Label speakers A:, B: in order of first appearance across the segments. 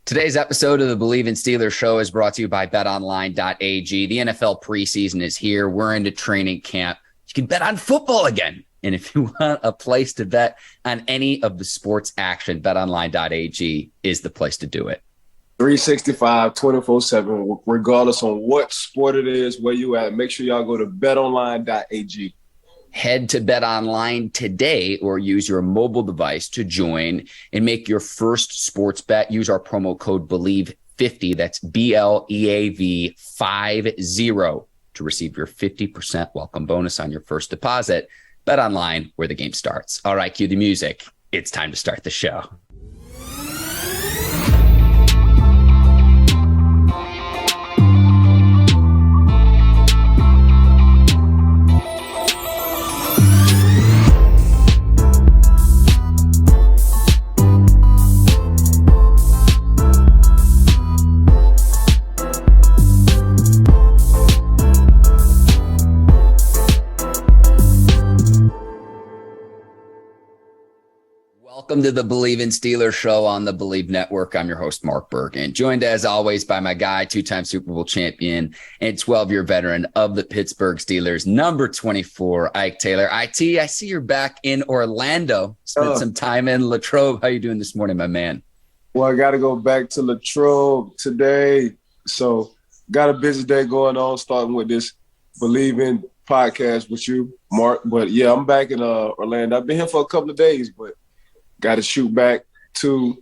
A: Today's episode of the Bleav in Steelers show is brought to you by betonline.ag. The NFL preseason is here. We're into training camp. You can bet on football again. And if you want a place to bet on any of the sports action, betonline.ag is the place to do it.
B: 365, 24/7, regardless on what sport it is, where you at. Make sure y'all go to betonline.ag.
A: Head to BetOnline today or use your mobile device to join and make your first sports bet. Use our promo code Bleav50, that's BLEAV 50, to receive your 50% welcome bonus on your first deposit. BetOnline, where the game starts. All right, cue the music. It's time to start the show. Welcome to the Bleav in Steelers show on the Bleav Network. I'm your host, Mark Bergin, joined as always by my guy, two-time Super Bowl champion and 12-year veteran of the Pittsburgh Steelers, number 24, Ike Taylor. IT, I see you're back in Orlando. Spent some time in Latrobe. How you doing this morning, my man?
B: Well, I got to go back to Latrobe today. So got a busy day going on, starting with this Bleav in podcast with you, Mark. But, yeah, I'm back in Orlando. I've been here for a couple of days, but got to shoot back to,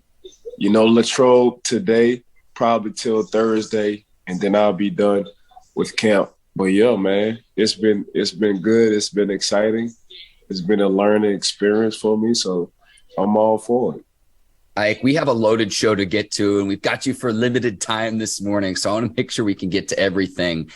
B: Latrobe today, probably till Thursday, and then I'll be done with camp. But yeah, man, it's been good. It's been exciting. It's been a learning experience for me, so I'm all for it.
A: Ike, we have a loaded show to get to, and we've got you for limited time this morning, so I want to make sure we can get to everything.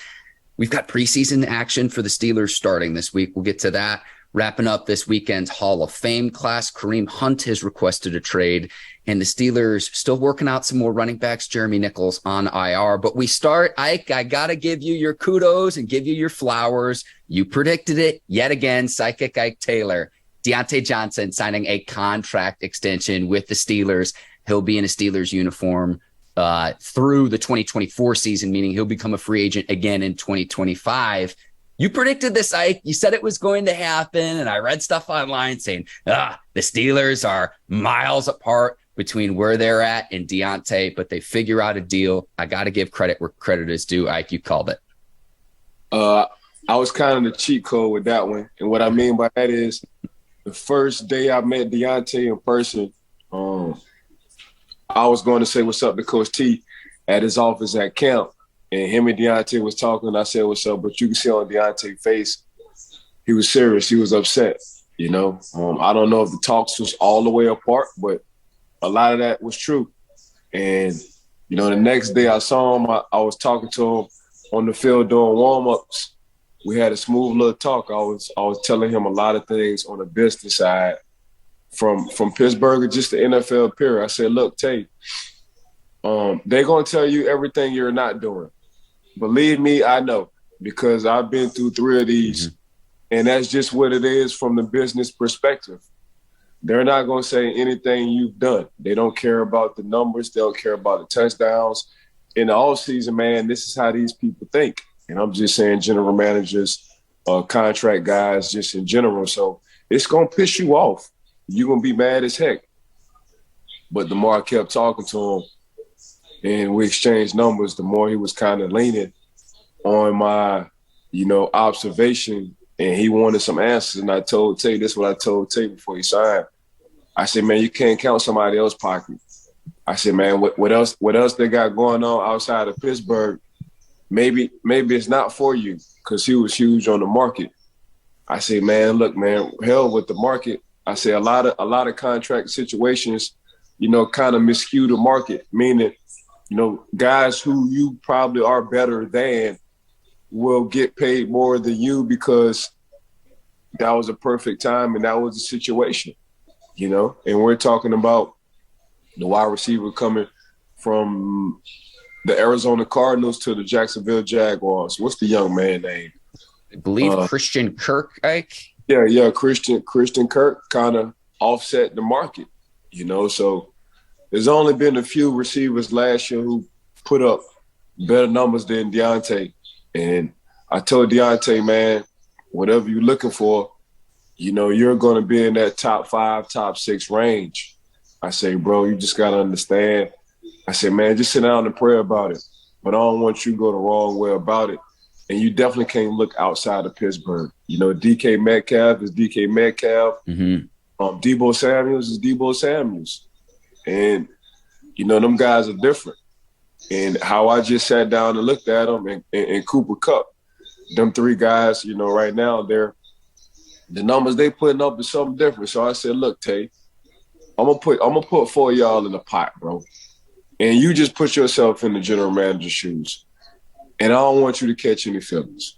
A: We've got preseason action for the Steelers starting this week. We'll get to that. Wrapping up this weekend's Hall of Fame class, Kareem Hunt has requested a trade, and the Steelers still working out some more running backs, Jeremy McNichols on IR. But we start, Ike, I got to give you your kudos and give you your flowers. You predicted it yet again, Psychic Ike Taylor. Diontae Johnson signing a contract extension with the Steelers. He'll be in a Steelers uniform through the 2024 season, meaning he'll become a free agent again in 2025. You predicted this, Ike. You said it was going to happen, and I read stuff online saying, the Steelers are miles apart between where they're at and Diontae, but they figure out a deal. I got to give credit where credit is due, Ike. You called it.
B: I was kind of the cheat code with that one, and what I mean by that is the first day I met Diontae in person, I was going to say what's up to Coach T at his office at camp. And him and Diontae was talking, and I said, what's up? But you can see on Diontae's face, he was serious. He was upset, I don't know if the talks was all the way apart, but a lot of that was true. And, the next day I saw him, I was talking to him on the field doing warm-ups. We had a smooth little talk. I was telling him a lot of things on the business side from Pittsburgh and just the NFL period. I said, look, Tate, they're going to tell you everything you're not doing. Believe me, I know, because I've been through 3 of these, and that's just what it is from the business perspective. They're not going to say anything you've done. They don't care about the numbers. They don't care about the touchdowns. In the offseason, man, this is how these people think. And I'm just saying general managers, contract guys, just in general. So it's going to piss you off. You're going to be mad as heck. But the more I kept talking to him, and we exchanged numbers, the more he was kind of leaning on my, observation, and he wanted some answers. And I told Tay, this is what I told Tay before he signed. I said, man, you can't count somebody else's pocket. I said, man, what else they got going on outside of Pittsburgh? Maybe it's not for you, because he was huge on the market. I said, man, look, man, hell with the market. I said a lot of contract situations, kind of miscue the market, meaning guys who you probably are better than will get paid more than you because that was a perfect time and that was the situation, and we're talking about the wide receiver coming from the Arizona Cardinals to the Jacksonville Jaguars. What's the young man name?
A: I Bleav Christian Kirk, Ike.
B: Yeah, Christian Kirk kind of offset the market, so there's only been a few receivers last year who put up better numbers than Diontae. And I told Diontae, man, whatever you're looking for, you're going to be in that top 5, top 6 range. I say, bro, you just got to understand. I said, man, just sit down and pray about it. But I don't want you to go the wrong way about it. And you definitely can't look outside of Pittsburgh. DK Metcalf is DK Metcalf.
A: Mm-hmm.
B: Deebo Samuels is Deebo Samuels. And, them guys are different. And how I just sat down and looked at them and Cooper Kupp, them 3 guys, right now, the numbers they putting up is something different. So I said, look, Tay, I'm gonna put 4 of y'all in the pot, bro. And you just put yourself in the general manager's shoes. And I don't want you to catch any feelings.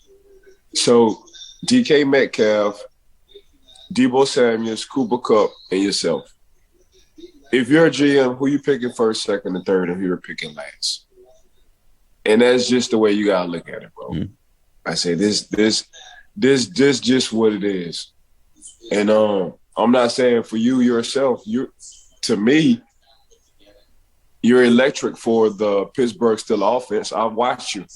B: So DK Metcalf, Deebo Samuels, Cooper Kupp, and yourself. If you're a GM, who you picking first, second, and third, and who you're picking last? And that's just the way you gotta look at it, bro. Mm-hmm. I say this just what it is. And I'm not saying for you yourself. To me, you're electric for the Pittsburgh Steelers offense. I've watched you.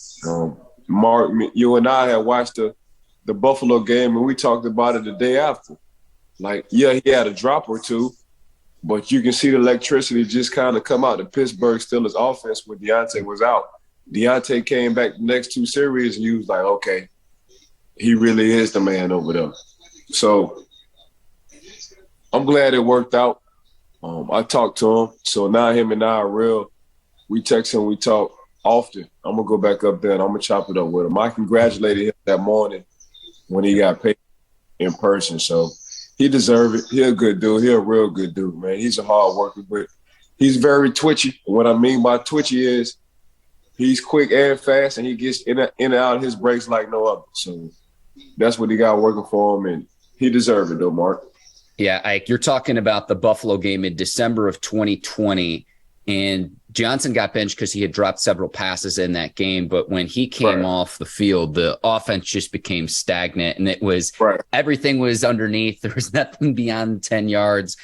B: Mark, you and I had watched the Buffalo game, and we talked about it the day after. Like, yeah, he had a drop or two, but you can see the electricity just kind of come out the Pittsburgh Steelers offense when Diontae was out. Diontae came back the next 2 series, and you was like, okay, he really is the man over there. So I'm glad it worked out. I talked to him, so now him and I are real. We text and we talk often. I'm going to go back up there and I'm going to chop it up with him. I congratulated him that morning when he got paid in person. So he deserved it. He's a good dude. He's a real good dude, man. He's a hard worker, but he's very twitchy. What I mean by twitchy is he's quick and fast, and he gets in and out of his breaks like no other. So that's what he got working for him, and he deserved it, though, Mark.
A: Yeah, Ike, you're talking about the Buffalo game in December of 2020, and Johnson got benched because he had dropped several passes in that game. But when he came off the field, the offense just became stagnant, and it was everything was underneath. There was nothing beyond 10 yards.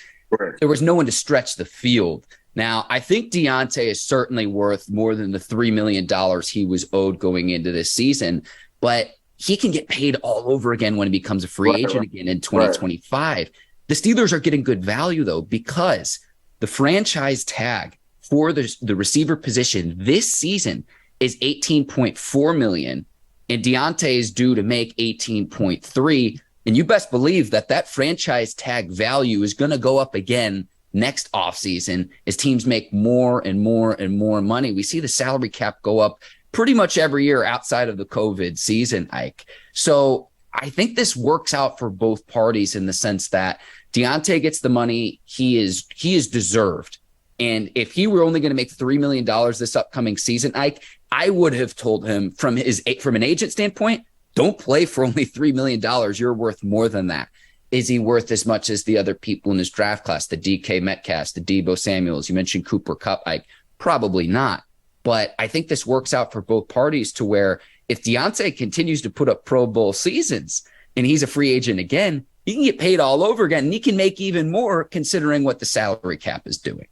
A: There was no one to stretch the field. Now, I think Diontae is certainly worth more than the $3 million he was owed going into this season, but he can get paid all over again when he becomes a free agent again in 2025. The Steelers are getting good value, though, because the franchise tag for the receiver position this season is $18.4 million, and Diontae is due to make $18.3. And you best believe that franchise tag value is going to go up again next offseason as teams make more and more and more money. We see the salary cap go up pretty much every year outside of the COVID season, Ike. So I think this works out for both parties in the sense that Diontae gets the money he is deserved. And if he were only going to make $3 million this upcoming season, Ike, I would have told him from an agent standpoint, don't play for only $3 million. You're worth more than that. Is he worth as much as the other people in his draft class, the DK Metcalf, the Deebo Samuels? You mentioned Cooper Kupp, Ike. Probably not. But I think this works out for both parties to where if Diontae continues to put up Pro Bowl seasons and he's a free agent again, he can get paid all over again, and he can make even more considering what the salary cap is doing.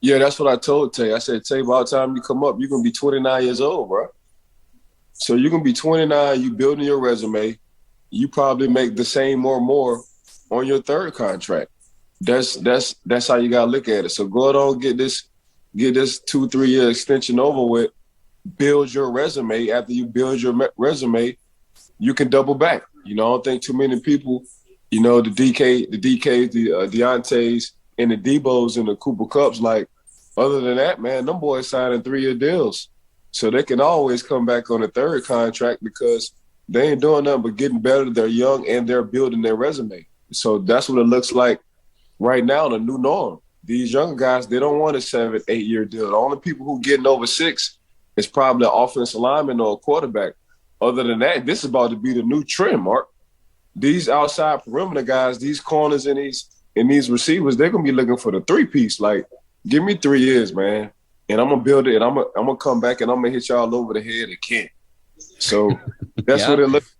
B: Yeah, that's what I told Tay. I said, Tay, by the time you come up, you're going to be 29 years old, bro. So you're going to be 29, you building your resume. You probably make the same or more on your third contract. That's how you got to look at it. So go ahead and get this 2-3 year extension over with. Build your resume. After you build your resume, you can double back. I don't think too many people, the DKs, the Diontaes, and the Deebos and the Cooper Kupps, like, other than that, man, them boys signing 3-year deals. So they can always come back on a third contract because they ain't doing nothing but getting better. They're young and they're building their resume. So that's what it looks like right now, the new norm. These young guys, they don't want a 7-8 year deal. The only people who getting over 6 is probably an offensive lineman or a quarterback. Other than that, this is about to be the new trend, Mark. These outside perimeter guys, these corners and these receivers, they're gonna be looking for the 3-piece. Like, give me 3 years, man, and I'm gonna build it, and I'm gonna come back and I'm gonna hit y'all over the head again. So that's what it looks.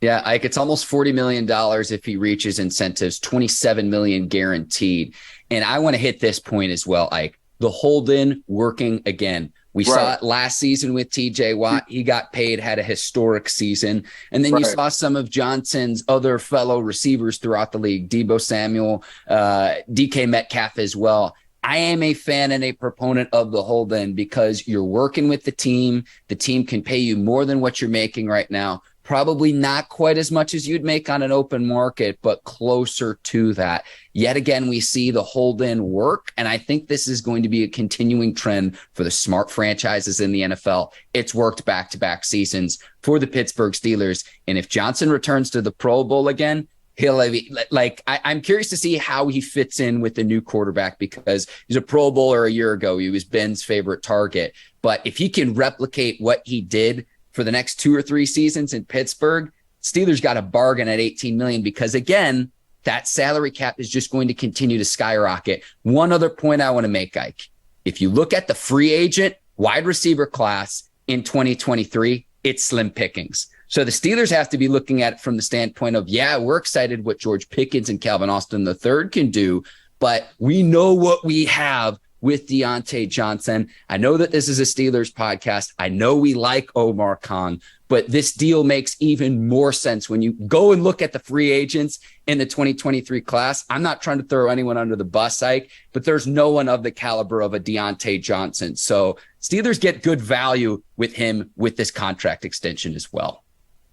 A: Yeah, Ike, it's almost $40 million if he reaches incentives, $27 million guaranteed. And I want to hit this point as well, Ike. The hold-in working again. We saw it last season with TJ Watt. He got paid, had a historic season. And then you saw some of Johnson's other fellow receivers throughout the league, Deebo Samuel, DK Metcalf as well. I am a fan and a proponent of the hold-in because you're working with the team. The team can pay you more than what you're making right now. Probably not quite as much as you'd make on an open market, but closer to that. Yet again, we see the hold-in work, and I think this is going to be a continuing trend for the smart franchises in the NFL. It's worked back-to-back seasons for the Pittsburgh Steelers, and if Johnson returns to the Pro Bowl again, I'm curious to see how he fits in with the new quarterback because he's a Pro Bowler a year ago. He was Ben's favorite target. But if he can replicate what he did for the next 2 or 3 seasons in Pittsburgh, Steelers got a bargain at $18 million because, again, that salary cap is just going to continue to skyrocket. One other point I want to make, Ike. If you look at the free agent wide receiver class in 2023, it's slim pickings. So the Steelers have to be looking at it from the standpoint of, yeah, we're excited what George Pickens and Calvin Austin III can do, but we know what we have with Diontae Johnson. I know that this is a Steelers podcast. I know we like Omar Khan, but this deal makes even more sense when you go and look at the free agents in the 2023 class. I'm not trying to throw anyone under the bus, Ike, but there's no one of the caliber of a Diontae Johnson. So Steelers get good value with him with this contract extension as well.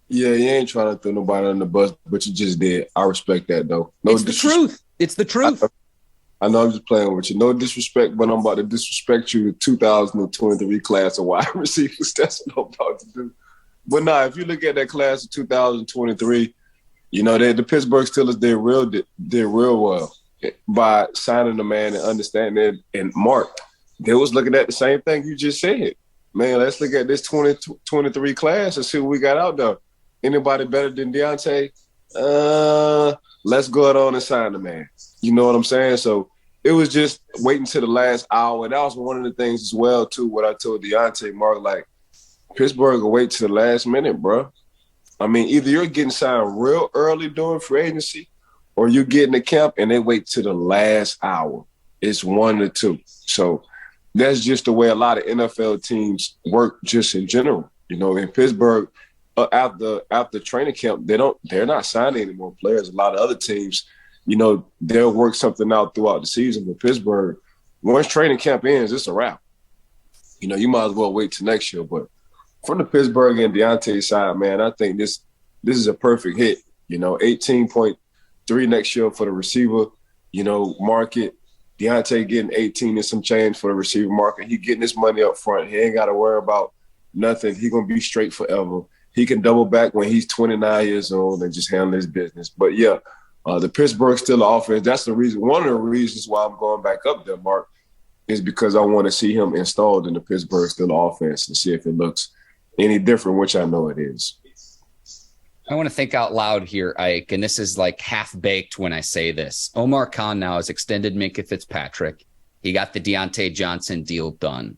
B: Yeah, you ain't trying to throw nobody under the bus, but you just did. I respect that, though.
A: It's the truth. It's the truth.
B: I know I'm just playing with you. No disrespect, but I'm about to disrespect you. The 2023 class of wide receivers. That's what I'm about to do. But nah, if you look at that class of 2023, you know, the Pittsburgh Steelers did real well by signing the man and understanding it. And Mark, they was looking at the same thing you just said. Man, let's look at this 2023 class and see what we got out there. Anybody better than Diontae? Let's go on and sign the man. You know what I'm saying? So it was just waiting to the last hour. And that was one of the things as well, too, what I told Diontae, Mark, like, Pittsburgh will wait to the last minute, bro. I mean, either you're getting signed real early during free agency or you're getting the camp and they wait to the last hour. It's one or two. So that's just the way a lot of NFL teams work just in general. You know, in Pittsburgh, after training camp, they're not signing any more players. A lot of other teams, you know, they'll work something out throughout the season. But Pittsburgh, once training camp ends, it's a wrap. You know, you might as well wait till next year. But from the Pittsburgh and Diontae side, man, I think this is a perfect hit. You know, 18.3 next year for the receiver, you know, market. Diontae getting 18 and some change for the receiver market. He getting his money up front. He ain't got to worry about nothing. He going to be straight forever. He can double back when he's 29 years old and just handle his business. But, yeah, the Pittsburgh Steelers offense, that's the reason. One of the reasons why I'm going back up there, Mark, is because I want to see him installed in the Pittsburgh Steelers offense and see if it looks any different, which I know it is.
A: I want to think out loud here, Ike, and this is like half-baked when I say this. Omar Khan now has extended Minkah Fitzpatrick. He got the Diontae Johnson deal done.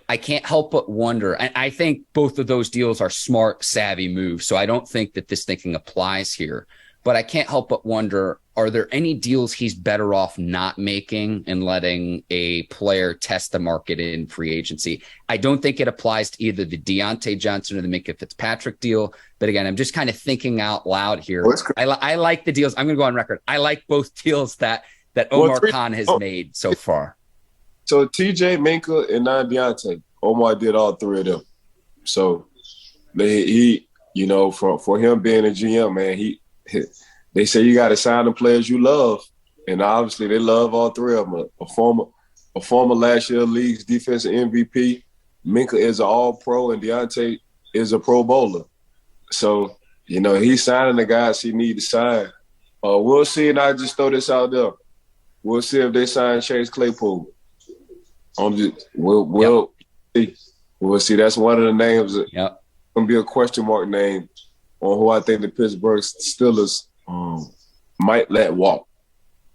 A: I can't help but wonder, and I think both of those deals are smart, savvy moves, so I don't think that this thinking applies here. But I can't help but wonder, are there any deals he's better off not making and letting a player test the market in free agency? I don't think it applies to either the Diontae Johnson or the Minkah Fitzpatrick deal. But again, I'm just kind of thinking out loud here. I like the deals. I'm going to go on record. I like both deals that Omar Khan has made so far.
B: So TJ, Minkah, and now Diontae, Omar did all three of them. So he you know, for him being a GM, man, they say you got to sign the players you love, and obviously they love all three of them. A former last year league's defensive MVP, Minkah is an All-Pro, and Diontae is a Pro Bowler. So, you know, he's signing the guys he need to sign. We'll see, and I just throw this out there. We'll see if they sign Chase Claypool. We'll see. We'll see. That's one of the names.
A: Yep.
B: Going to be a question mark name on who I think the Pittsburgh Steelers might let walk.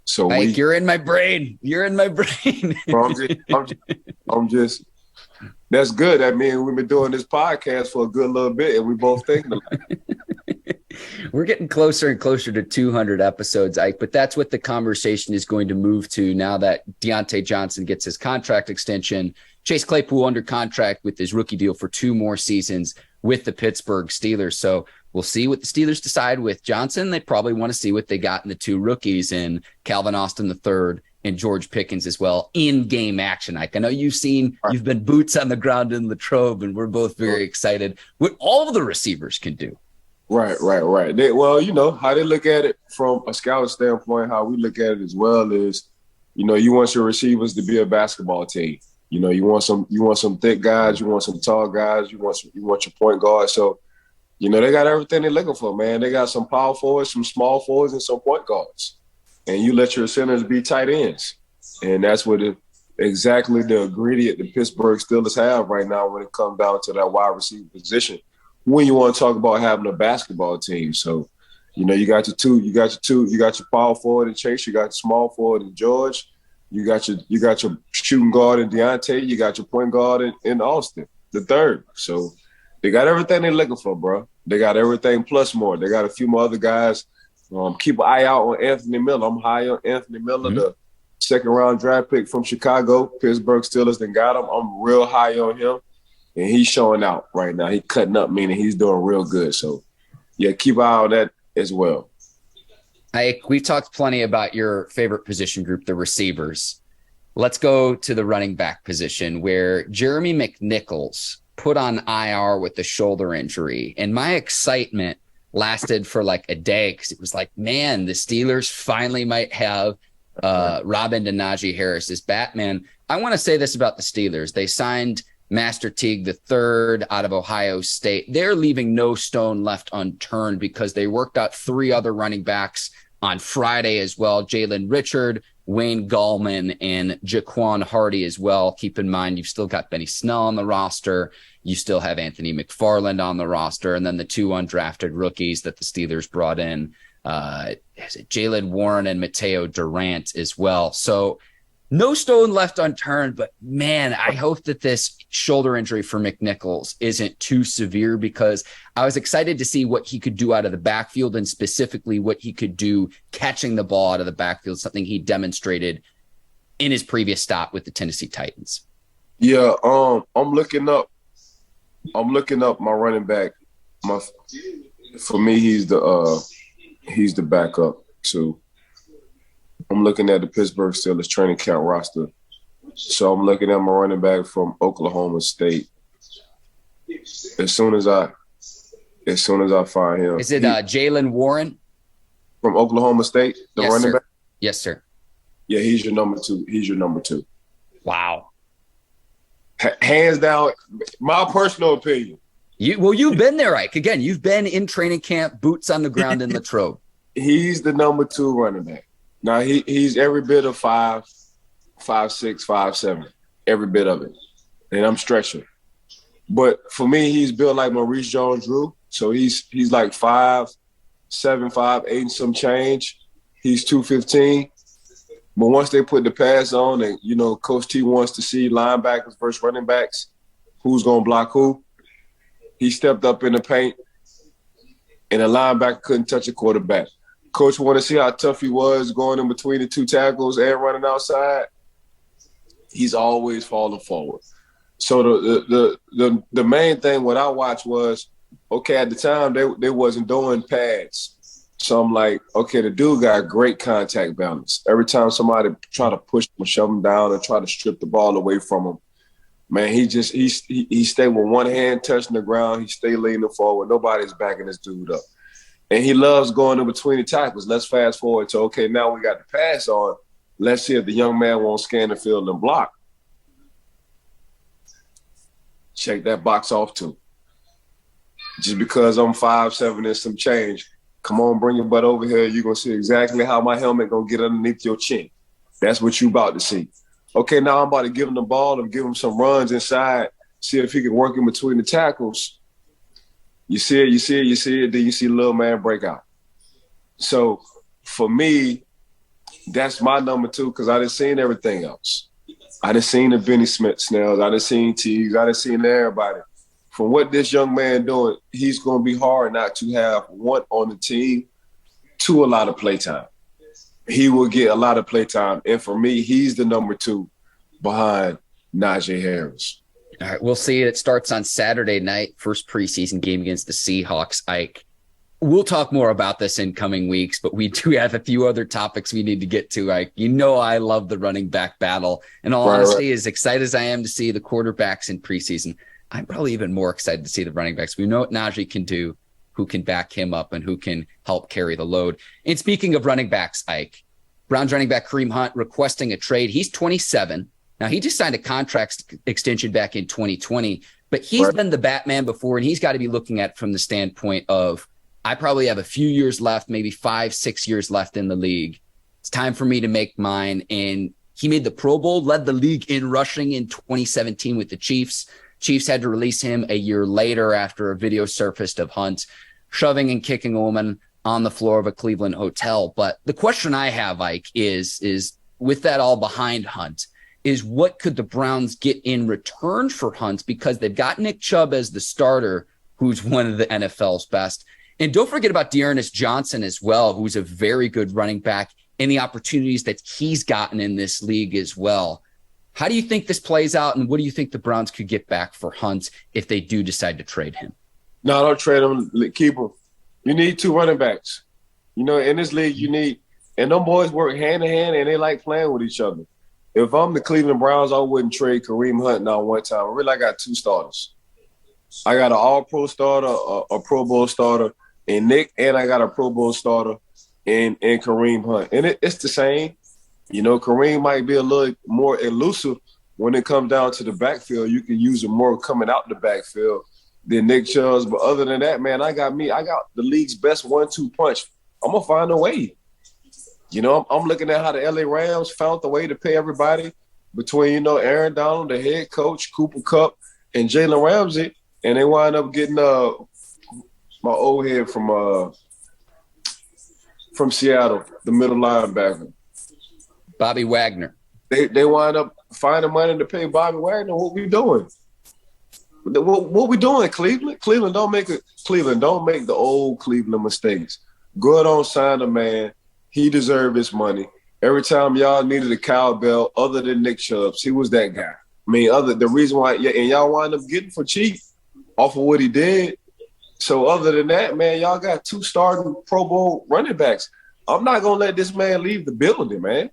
B: So
A: Mike, you're in my brain. You're in my brain.
B: I'm just. That's good. I mean, we've been doing this podcast for a good little bit, and we both think.
A: We're getting closer and closer to 200 episodes, Ike, but that's what the conversation is going to move to now that Diontae Johnson gets his contract extension. Chase Claypool under contract with his rookie deal for 2 more seasons with the Pittsburgh Steelers. So we'll see what the Steelers decide with Johnson. They probably want to see what they got in the 2 rookies in Calvin Austin III and George Pickens as well in game action. Ike, I know you've been boots on the ground in Latrobe, and we're both very excited what all of the receivers can do.
B: Right. Well, how they look at it from a scout standpoint, how we look at it as well is, you want your receivers to be a basketball team. You want some thick guys, you want some tall guys, you want your point guard. So, they got everything they're looking for, man. They got some power forwards, some small forwards, and some point guards. And you let your centers be tight ends. And that's exactly the ingredient the Pittsburgh Steelers have right now when it comes down to that wide receiver position. When you want to talk about having a basketball team. So, you got your power forward in Chase, you got your small forward in George, you got your shooting guard in Diontae, you got your point guard in Austin, the third. So they got everything they're looking for, bro. They got everything plus more. They got a few more other guys. Keep an eye out on Anthony Miller. I'm high on Anthony Miller, the second-round draft pick from Chicago. Pittsburgh Steelers then got him. I'm real high on him. And he's showing out right now. He's cutting up, meaning he's doing real good. So, yeah, keep an eye on that as well.
A: We've talked plenty about your favorite position group, the receivers. Let's go to the running back position where Jeremy McNichols put on IR with the shoulder injury. And my excitement lasted for like a day because it was like, man, the Steelers finally might have Robin to Najee Harris as Batman. I want to say this about the Steelers. They signed Master Teague III out of Ohio State. They're leaving no stone left unturned because they worked out 3 other running backs on Friday as well. Jalen Richard, Wayne Gallman, and Jaquan Hardy as well. Keep in mind, you've still got Benny Snell on the roster. You still have Anthony McFarland on the roster. And then the 2 undrafted rookies that the Steelers brought in, Jalen Warren and Mateo Durant as well. So no stone left unturned, but man, I hope that this shoulder injury for McNichols isn't too severe because I was excited to see what he could do out of the backfield and specifically what he could do catching the ball out of the backfield, something he demonstrated in his previous stop with the Tennessee Titans.
B: Yeah, I'm looking up my running back. For me, he's the backup too. I'm looking at the Pittsburgh Steelers training camp roster. So I'm looking at my running back from Oklahoma State. As soon as I find him.
A: Is it Jalen Warren?
B: From Oklahoma State, the
A: yes,
B: running
A: sir.
B: back?
A: Yes, sir.
B: Yeah, he's your number 2.
A: Wow.
B: Hands down, my personal opinion.
A: You've been there, Ike. Again, you've been in training camp, boots on the ground in Latrobe.
B: He's the number 2 running back. Now, he's every bit of 5'6", 5'7", every bit of it. And I'm stretching. But for me, he's built like Maurice Jones-Drew. So he's like 5'7", 5'8", and some change. He's 215. But once they put the pass on and, Coach T wants to see linebackers versus running backs, who's going to block who, he stepped up in the paint, and the linebacker couldn't touch a quarterback. Coach wanted to see how tough he was going in between the 2 tackles and running outside. He's always falling forward. So the main thing what I watched was, okay, at the time they wasn't doing pads. So I'm like, okay, the dude got great contact balance. Every time somebody try to push him, shove him down, and try to strip the ball away from him, man, he stayed with one hand touching the ground. He stayed leaning forward. Nobody's backing this dude up. And he loves going in between the tackles. Let's fast forward to, okay, now we got the pass on. Let's see if the young man won't scan the field and block. Check that box off too. Just because I'm 5'7" and some change, come on, bring your butt over here. You're going to see exactly how my helmet going to get underneath your chin. That's what you about to see. Okay, now I'm about to give him the ball and give him some runs inside, see if he can work in between the tackles. You see it, then you see little man break out. So for me, that's my number 2 because I done seen everything else. I done seen the Benny Snells. I done seen Teagues. I done seen everybody. from what this young man doing, he's going to be hard not to have one on the team to a lot of playtime. He will get a lot of playtime. And for me, he's the number 2 behind Najee Harris.
A: All right, we'll see. It starts on Saturday night, first preseason game against the Seahawks. Ike, we'll talk more about this in coming weeks, but we do have a few other topics we need to get to. Ike, you know I love the running back battle. And all honesty, as excited as I am to see the quarterbacks in preseason, I'm probably even more excited to see the running backs. We know what Najee can do, who can back him up, and who can help carry the load. And speaking of running backs, Ike, Browns running back Kareem Hunt requesting a trade. He's 27. Now, he just signed a contract extension back in 2020, but he's been the Batman before, and he's got to be looking at from the standpoint of, I probably have a few years left, maybe 5-6 years left in the league. It's time for me to make mine. And he made the Pro Bowl, led the league in rushing in 2017 with the Chiefs. Chiefs had to release him a year later after a video surfaced of Hunt shoving and kicking a woman on the floor of a Cleveland hotel. But the question I have, Ike, is with that all behind Hunt, is what could the Browns get in return for Hunt? Because they've got Nick Chubb as the starter, who's one of the NFL's best. And don't forget about Diontae Johnson as well, who's a very good running back, and the opportunities that he's gotten in this league as well. How do you think this plays out, and what do you think the Browns could get back for Hunt if they do decide to trade him?
B: No, don't trade him. Keep him. You need 2 running backs. You know, in this league, you need – and them boys work hand in hand, and they like playing with each other. If I'm the Cleveland Browns, I wouldn't trade Kareem Hunt now one time. Really, I got 2 starters. I got an all-pro starter, a Pro Bowl starter, and Nick, and I got a Pro Bowl starter in Kareem Hunt. And it's the same. You know, Kareem might be a little more elusive when it comes down to the backfield. You can use him more coming out the backfield than Nick Chubb. But other than that, man, I got the league's best 1-2 punch. I'm going to find a way. You know, I'm looking at how the LA Rams found the way to pay everybody between, you know, Aaron Donald, the head coach, Cooper Kupp, and Jalen Ramsey. And they wind up getting my old head from Seattle, the middle linebacker.
A: Bobby Wagner.
B: They wind up finding money to pay Bobby Wagner. What we doing? What we doing, Cleveland? Cleveland don't make the old Cleveland mistakes. Go ahead on, sign a man. He deserved his money. Every time y'all needed a cowbell, other than Nick Chubb, he was that guy. I mean, the reason why, and y'all wind up getting for cheap off of what he did. So other than that, man, y'all got 2 starting Pro Bowl running backs. I'm not gonna let this man leave the building, man.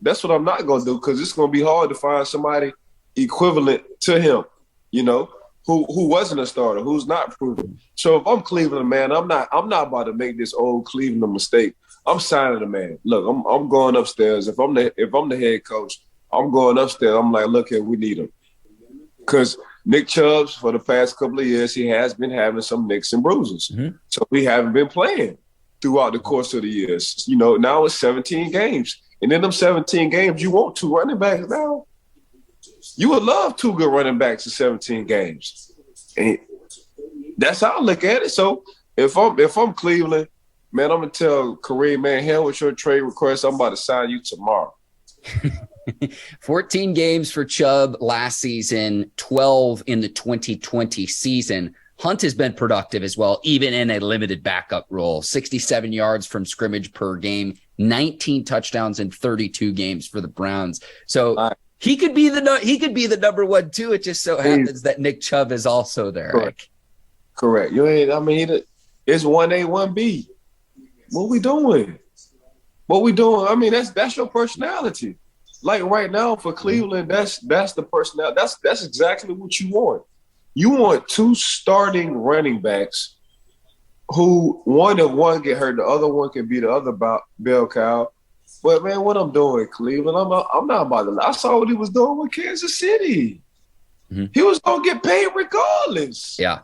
B: That's what I'm not gonna do, because it's gonna be hard to find somebody equivalent to him, you know, who wasn't a starter, who's not proven. So if I'm Cleveland, man, I'm not about to make this old Cleveland mistake. I'm signing a man. Look, I'm going upstairs. If I'm the head coach, I'm going upstairs. I'm like, look here, we need him. Because Nick Chubb, for the past couple of years, he has been having some nicks and bruises. Mm-hmm. So we haven't been playing throughout the course of the years. You know, now it's 17 games. And in them 17 games, you want 2 running backs now? You would love 2 good running backs in 17 games. And that's how I look at it. So if I'm Cleveland, man, I'm going to tell Kareem, man, hell with your trade request. I'm about to sign you tomorrow.
A: 14 games for Chubb last season, 12 in the 2020 season. Hunt has been productive as well, even in a limited backup role. 67 yards from scrimmage per game, 19 touchdowns in 32 games for the Browns. So he could be the number 1 too. It just so happens that Nick Chubb is also there.
B: Correct. It's 1A, 1B. What we doing? I mean, that's your personality. Like right now for Cleveland, that's the personality. That's exactly what you want. You want 2 starting running backs who if one get hurt, the other one can be the other bell cow. But man, what I'm doing, Cleveland, I'm not about to. I saw what he was doing with Kansas City. Mm-hmm. He was gonna get paid regardless.
A: Yeah.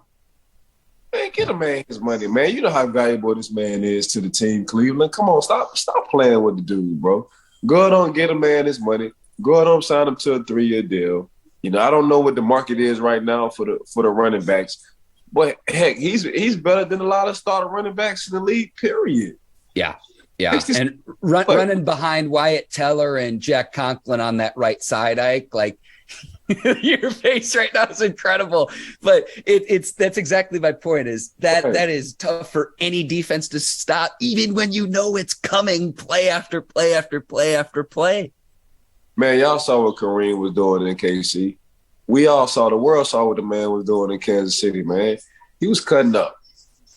B: Man, get a man his money, man. You know how valuable this man is to the team, Cleveland. Come on, stop playing with the dude, bro. Go ahead on, get a man his money. Go ahead on, sign him to a 3-year deal. You know, I don't know what the market is right now for the running backs, but heck, he's better than a lot of starter running backs in the league. Period.
A: Yeah. And running behind Wyatt Teller and Jack Conklin on that right side, Ike. Like Your face right now is incredible, but that's exactly my point. Is that is tough for any defense to stop, even when you know it's coming, play after play after play after play.
B: Man, y'all saw what Kareem was doing in KC. The world saw what the man was doing in Kansas City. Man, he was cutting up.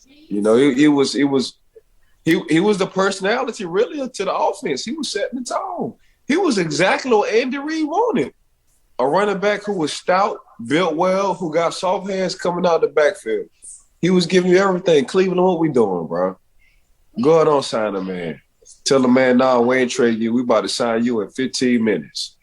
B: You know, he was the personality really to the offense. He was setting the tone. He was exactly what Andy Reid wanted. A running back who was stout, built well, who got soft hands coming out the backfield. He was giving you everything. Cleveland, what we doing, bro? Go ahead on, sign the man. Tell the man, nah, we ain't trading you. We about to sign you in 15 minutes.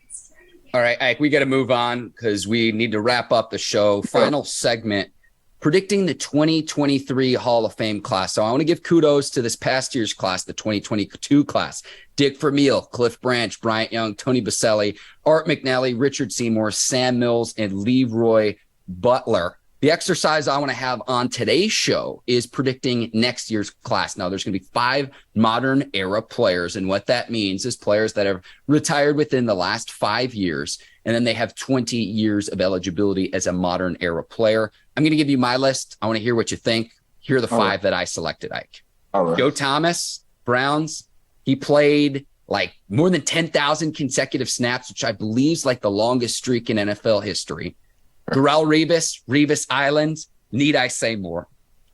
A: All right, Ike, we got to move on because we need to wrap up the show. Final segment, predicting the 2023 Hall of Fame class. So I want to give kudos to this past year's class, the 2022 class. Dick Vermeil, Cliff Branch, Bryant Young, Tony Baselli, Art McNally, Richard Seymour, Sam Mills, and Leroy Butler. The exercise I want to have on today's show is predicting next year's class. Now, there's going to be 5 modern era players, and what that means is players that have retired within the last 5 years, and then they have 20 years of eligibility as a modern era player. I'm going to give you my list. I want to hear what you think. Here are the 5 that I selected, Ike. Joe Thomas, Browns. He played like more than 10,000 consecutive snaps, which I believe is like the longest streak in NFL history. Darrelle Revis Island. Need I say more?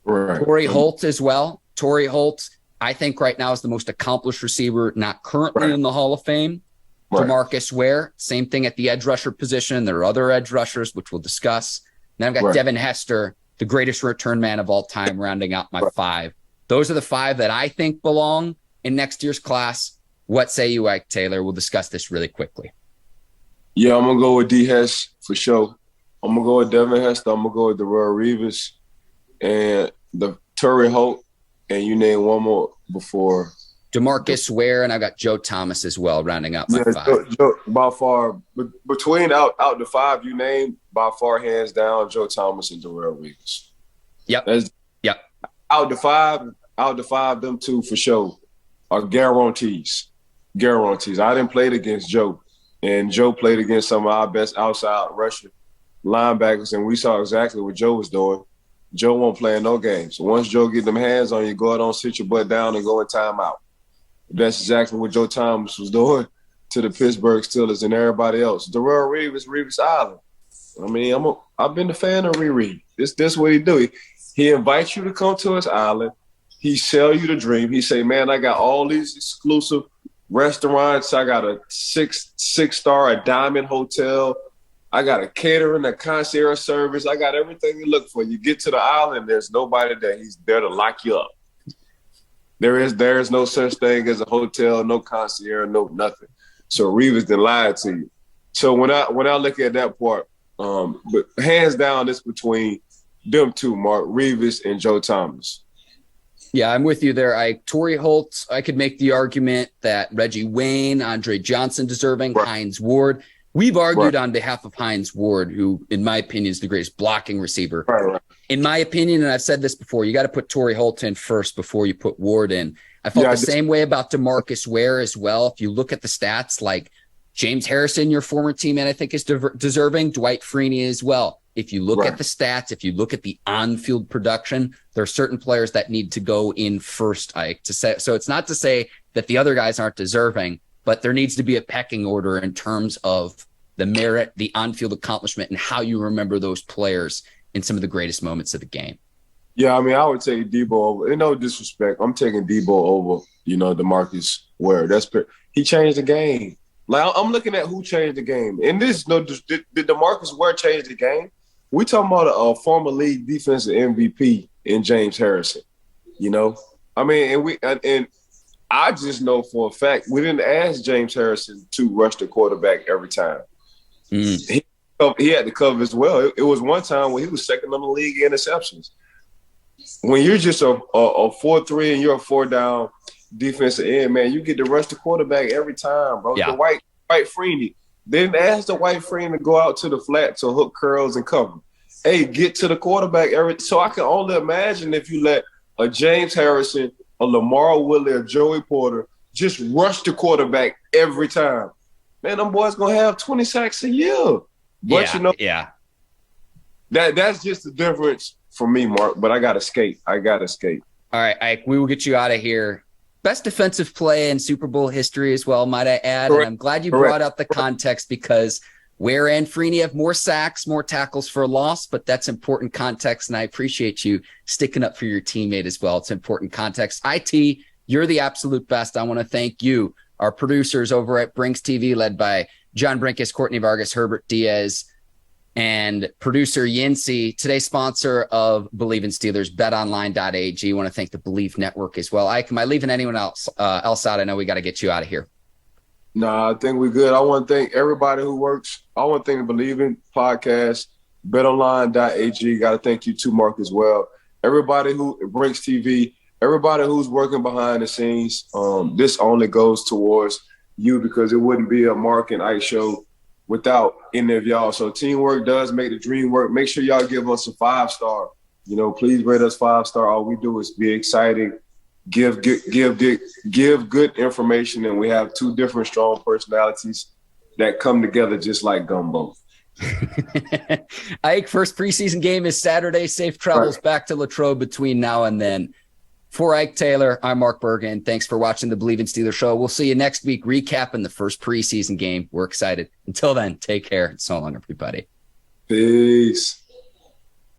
A: Right. Torrey Holt as well. Torrey Holt, I think right now is the most accomplished receiver, not currently in the Hall of Fame. Right. DeMarcus Ware, same thing at the edge rusher position. There are other edge rushers, which we'll discuss. Then I've got Devin Hester, the greatest return man of all time, rounding out my 5. Those are the 5 that I think belong in next year's class. What say you, Ike Taylor? We'll discuss this really quickly.
B: Yeah, I'm going to go with D. Hess for sure. I'm going to go with Devin Hester. I'm going to go with Darrelle Revis and the Torrey Holt. And you name one more before.
A: DeMarcus Ware, and I've got Joe Thomas as well, rounding out my 5.
B: Joe, by far, between out the 5 you named, by far, hands down, Joe Thomas and Darrelle Revis.
A: Yep.
B: Out the 5, them 2 for sure are guarantees. Guarantees. I didn't play against Joe, and Joe played against some of our best outside rusher linebackers, and we saw exactly what Joe was doing. Joe won't play in no games. So once Joe get them hands on you, go out on, sit your butt down, and go in timeout. That's exactly what Joe Thomas was doing to the Pittsburgh Steelers and everybody else. Darrelle Revis Island. I mean, I've been a fan of Reed. This what he do. He invites you to come to his island. He sell you the dream. He say, man, I got all these exclusive restaurants. I got a six-star, a diamond hotel. I got a catering, a concierge service. I got everything you look for. You get to the island, there's nobody there. He's there to lock you up. There is no such thing as a hotel, no concierge, no nothing. So Revis didn't lie to you. So when I look at that part, but hands down, it's between them 2, Mark Revis and Joe Thomas.
A: Yeah, I'm with you there. Torrey Holt, I could make the argument that Reggie Wayne, Andre Johnson deserving, Hines Ward. We've argued on behalf of Hines Ward, who, in my opinion, is the greatest blocking receiver. Right. In my opinion, and I've said this before, you got to put Torrey Holt in first before you put Ward in. I felt the same way about DeMarcus Ware as well. If you look at the stats, like James Harrison, your former teammate, I think is deserving. Dwight Freeney as well. If you look at the stats, if you look at the on-field production, there are certain players that need to go in first, Ike. So it's not to say that the other guys aren't deserving, but there needs to be a pecking order in terms of the merit, the on-field accomplishment, and how you remember those players in some of the greatest moments of the game.
B: Yeah, I mean, I would take Debo over. No disrespect, I'm taking Debo over, DeMarcus Ware. He changed the game. Like, I'm looking at who changed the game. And did DeMarcus Ware change the game? We talking about a former league defensive MVP in James Harrison. I mean, and I just know for a fact we didn't ask James Harrison to rush the quarterback every time. He had to cover as well. It was one time when he was second on the league in interceptions. When you're just a 4-3 and you're a 4-down defensive end, man, you get to rush the quarterback every time, bro. Yeah. The White Freeney. They didn't ask the White Freeney to go out to the flat to hook curls and cover. Hey, get to the quarterback so I can only imagine if you let a James Harrison, a Lamar Willie, a Joey Porter just rush the quarterback every time. Man, them boys going to have 20 sacks a year. But
A: yeah.
B: That's just the difference for me, Mark. But I got to skate.
A: All right, Ike, we will get you out of here. Best defensive play in Super Bowl history as well, might I add.
B: Correct.
A: And I'm glad you brought up the context because Ware and Freeney have more sacks, more tackles for loss, but that's important context. And I appreciate you sticking up for your teammate as well. It's important context. IT, you're the absolute best. I want to thank you, our producers over at Brinks TV, led by John Brinkus, Courtney Vargas, Herbert Diaz, and producer Yincy, today's sponsor of Bleav in Steelers, betonline.ag. I want to thank the Bleav Network as well. Ike, am I leaving anyone else out? I know we got to get you out of here.
B: No, I think we're good. I want to thank everybody who works. I want to thank the Bleav in podcast, betonline.ag. Got to thank you too, Mark, as well. Everybody who Brinks TV, everybody who's working behind the scenes. This only goes towards you because it wouldn't be a Mark and Ike show without any of y'all. So teamwork does make the dream work. Make sure y'all give us a 5-star. Please rate us 5-star. All we do is be exciting, give good information, and we have two different strong personalities that come together just like gumbo.
A: Ike, first preseason game is Saturday. Safe travels back to Latrobe between now and then. For Ike Taylor, I'm Mark Bergin. Thanks for watching the Bleav in Steelers show. We'll see you next week recapping the first preseason game. We're excited. Until then, take care. So long, everybody.
B: Peace.